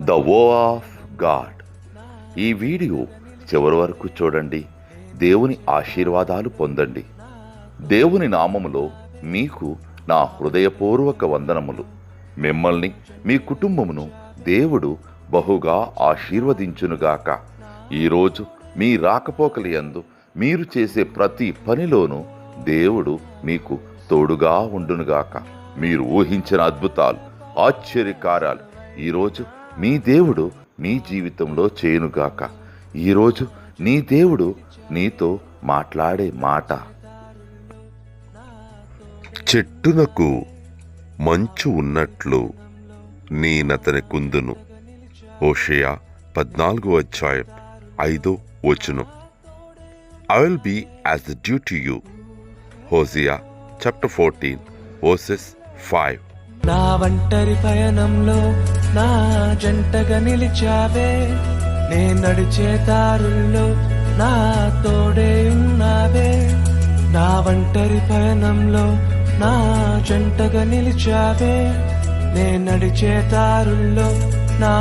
The వో of God. ఈ video చివరి వరకు చూడండి. దేవుని ఆశీర్వాదాలు పొందండి. దేవుని నామములో మీకు నా హృదయపూర్వక వందనములు. మిమ్మల్ని మీ కుటుంబమును దేవుడు బహుగా ఆశీర్వదించునుగాక. ఈరోజు మీ రాకపోకలి యందు మీరు చేసే ప్రతి పనిలోనూ దేవుడు మీకు తోడుగా ఉండునుగాక. మీరు ఊహించిన అద్భుతాలు, ఆశ్చర్యకార్యాలు ఈరోజు మీ దేవుడు మీ జీవితంలో చేయునుగాక. ఈరోజు నీ దేవుడు నీతో మాట్లాడే మాట. చెట్టునకు మంచు ఉన్నట్లు నేనతని కుందును. హోషేయ 14:5. I will be as the dew to you. Hosea chapter 14:5. నా ఒంటరి పయనంలో నా జంటగా నిలిచావే, నే నడిచే దారుల్లో నా తోడే ఉన్నావే. నా ఒంటరి పయనంలో నా జంటగా నిలిచావే, నే నడిచే దారుల్లో నా